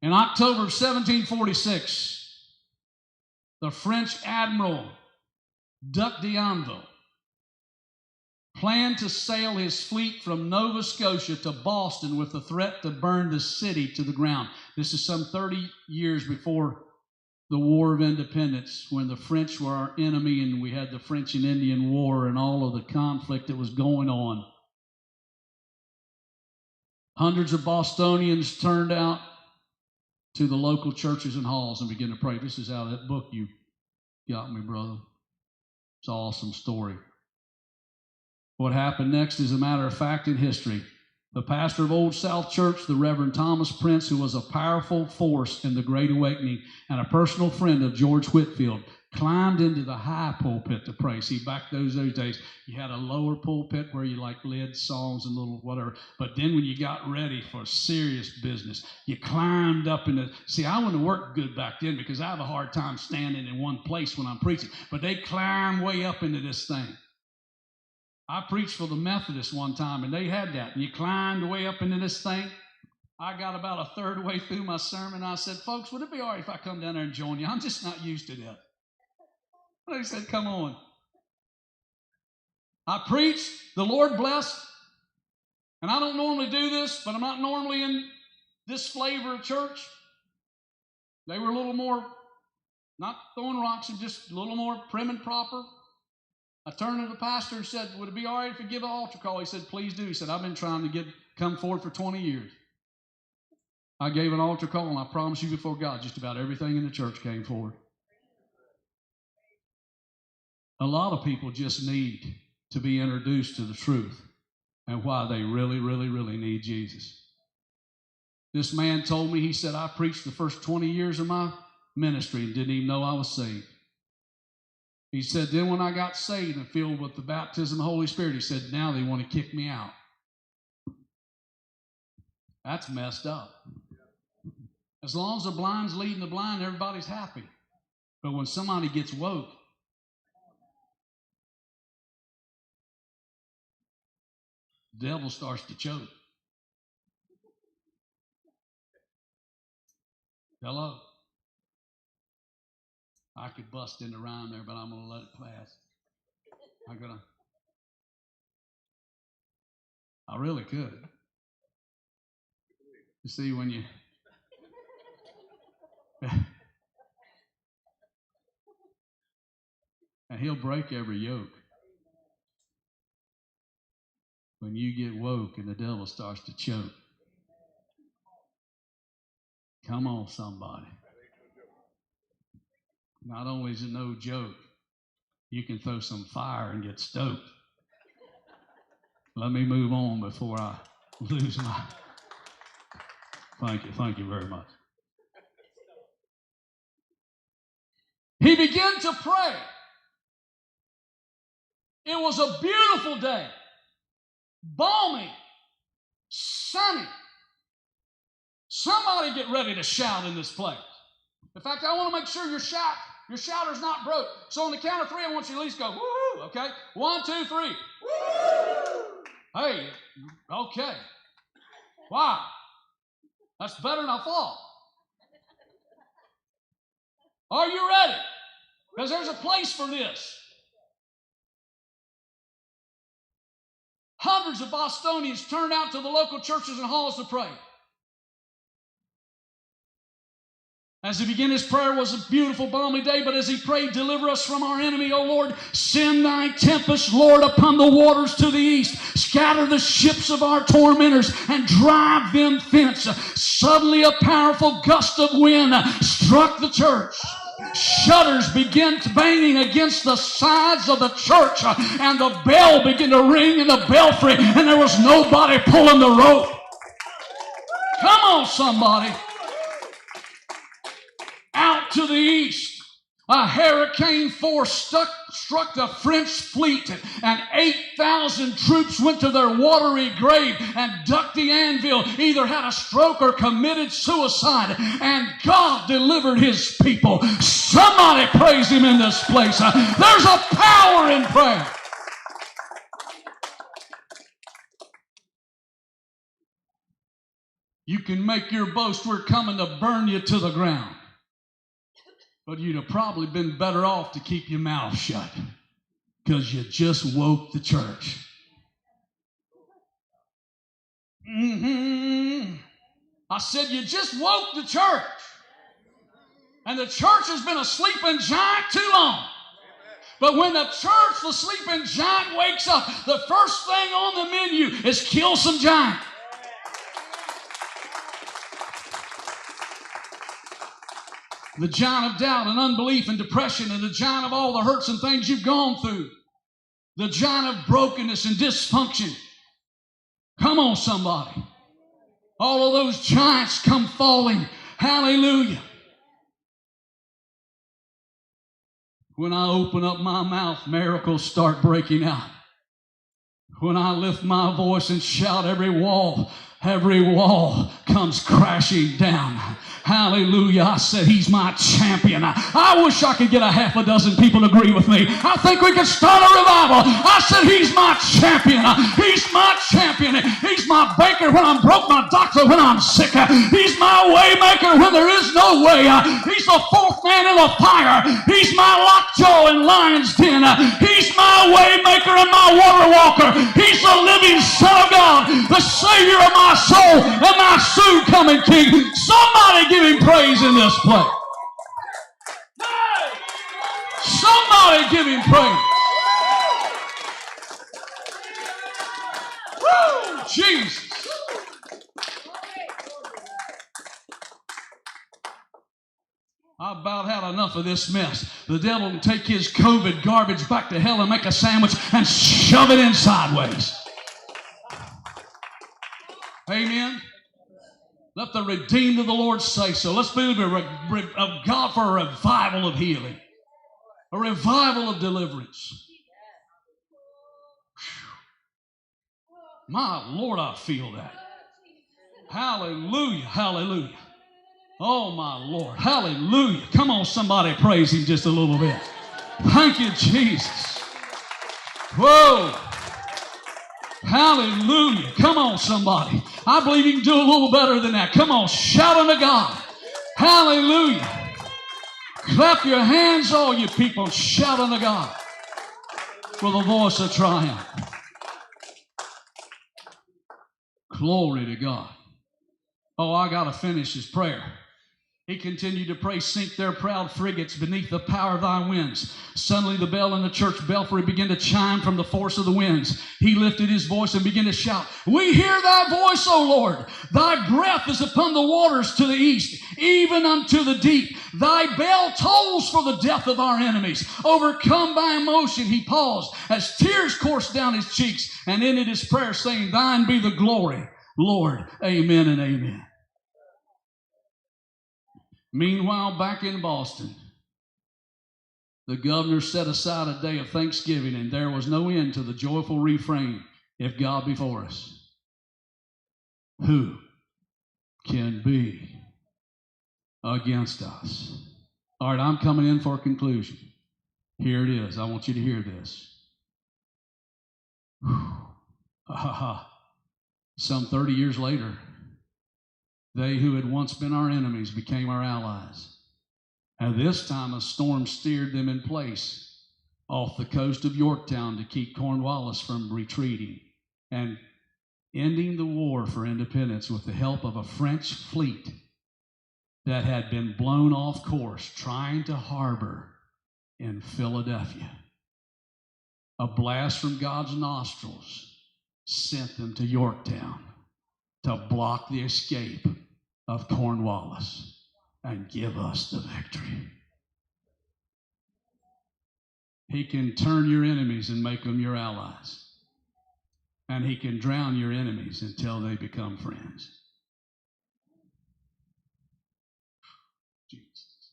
In October of 1746, the French Admiral Duc d'Anville planned to sail his fleet from Nova Scotia to Boston with the threat to burn the city to the ground. This is some 30 years before the War of Independence, when the French were our enemy and we had the French and Indian War and all of the conflict that was going on. Hundreds of Bostonians turned out to the local churches and halls and began to pray. This is out of that book you got me, brother. It's an awesome story. What happened next is a matter of fact in history. The pastor of Old South Church, the Reverend Thomas Prince, who was a powerful force in the Great Awakening and a personal friend of George Whitefield, climbed into the high pulpit to pray. See, back those days, you had a lower pulpit where you led songs and little whatever. But then when you got ready for serious business, you climbed up into. See, I wouldn't have worked good back then because I have a hard time standing in one place when I'm preaching. But they climb way up into this thing. I preached for the Methodists one time, and they had that. And you climbed way up into this thing. I got about a third way through my sermon. I said, folks, would it be all right if I come down there and join you? I'm just not used to that. They said, come on. I preached, the Lord blessed. And I don't normally do this, but I'm not normally in this flavor of church. They were a little more, not throwing rocks, and just a little more prim and proper. I turned to the pastor and said, would it be all right if we give an altar call? He said, please do. He said, I've been trying to come forward for 20 years. I gave an altar call, and I promise you before God, just about everything in the church came forward. A lot of people just need to be introduced to the truth and why they really, really, really need Jesus. This man told me, he said, I preached the first 20 years of my ministry and didn't even know I was saved. He said, then when I got saved and filled with the baptism of the Holy Spirit, he said, now they want to kick me out. That's messed up. As long as the blind's leading the blind, everybody's happy. But when somebody gets woke, the devil starts to choke. Hello? I could bust into rhyme there, but I'm going to let it pass. I really could. You see, when you... and he'll break every yoke. When you get woke and the devil starts to choke. Come on, somebody. Not only is it no joke, you can throw some fire and get stoked. Let me move on before I lose my... Thank you very much. He began to pray. It was a beautiful day. Balmy, sunny. Somebody get ready to shout in this place. In fact, I want to make sure your shouter's not broke. So on the count of three, I want you to at least go, woo-hoo, okay? 1, 2, 3. Woo! Hey, okay. Wow. That's better than I thought. Are you ready? Because there's a place for this. Hundreds of Bostonians turned out to the local churches and halls to pray. As he began his prayer, it was a beautiful, balmy day, but as he prayed, deliver us from our enemy, O Lord. Send thy tempest, Lord, upon the waters to the east. Scatter the ships of our tormentors and drive them thence. Suddenly a powerful gust of wind struck the church. Shutters began banging against the sides of the church, and the bell began to ring in the belfry, and there was nobody pulling the rope. Come on, somebody. Out to the east, a hurricane force struck the French fleet, and 8,000 troops went to their watery grave, and Duc d'Anville either had a stroke or committed suicide, and God delivered his people. Somebody praise him in this place. There's a power in prayer. You can make your boast, we're coming to burn you to the ground. But you'd have probably been better off to keep your mouth shut because you just woke the church. I said, you just woke the church. And the church has been a sleeping giant too long. But when the church, the sleeping giant, wakes up, the first thing on the menu is kill some giant. The giant of doubt and unbelief and depression, and the giant of all the hurts and things you've gone through. The giant of brokenness and dysfunction. Come on, somebody. All of those giants come falling. Hallelujah. When I open up my mouth, miracles start breaking out. When I lift my voice and shout, every wall comes crashing down. Hallelujah. I said, he's my champion. I wish I could get a half a dozen people to agree with me. I think we could start a revival. I said, he's my champion. He's my champion. He's my banker when I'm broke, my doctor when I'm sick. He's my way maker when there is no way. He's the fourth man in the fire. He's my lockjaw in lion's den. He's my way maker and my water walker. He's the living Son of God, the Savior of my soul and my soon coming King. Somebody give him praise in this place. Somebody give him praise. Woo! Jesus. I about had enough of this mess. The devil can take his COVID garbage back to hell and make a sandwich and shove it in sideways. Amen. Let the redeemed of the Lord say so. Let's believe of God for a revival of healing, a revival of deliverance. Whew. My Lord, I feel that. Hallelujah, hallelujah. Oh, my Lord, hallelujah. Come on, somebody praise him just a little bit. Thank you, Jesus. Whoa. Hallelujah. Come on, somebody. I believe you can do a little better than that. Come on, shout unto God. Hallelujah. Clap your hands, all you people, and shout unto God with a voice of triumph. Glory to God. Oh, I got to finish his prayer. He continued to pray, sink their proud frigates beneath the power of thy winds. Suddenly the bell in the church belfry began to chime from the force of the winds. He lifted his voice and began to shout, we hear thy voice, O Lord. Thy breath is upon the waters to the east, even unto the deep. Thy bell tolls for the death of our enemies. Overcome by emotion, he paused as tears coursed down his cheeks and ended his prayer saying, thine be the glory, Lord. Amen and amen. Meanwhile, back in Boston, the governor set aside a day of Thanksgiving, and there was no end to the joyful refrain, if God be for us, who can be against us? All right, I'm coming in for a conclusion. Here it is. I want you to hear this. Some 30 years later, they who had once been our enemies became our allies. And this time a storm steered them in place off the coast of Yorktown to keep Cornwallis from retreating and ending the war for independence with the help of a French fleet that had been blown off course trying to harbor in Philadelphia. A blast from God's nostrils sent them to Yorktown to block the escape of Cornwallis and give us the victory. He can turn your enemies and make them your allies. And he can drown your enemies until they become friends. Jesus.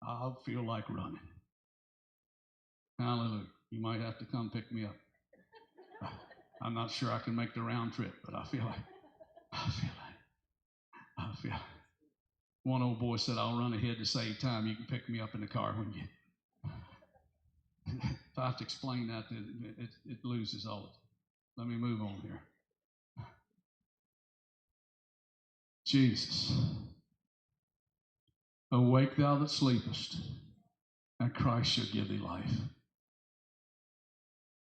I feel like running. Hallelujah. You might have to come pick me up. I'm not sure I can make the round trip, but I feel like. One old boy said, I'll run ahead to save time. You can pick me up in the car when you. If I have to explain that, it loses all of it. Let me move on here. Jesus. Awake thou that sleepest, and Christ shall give thee life.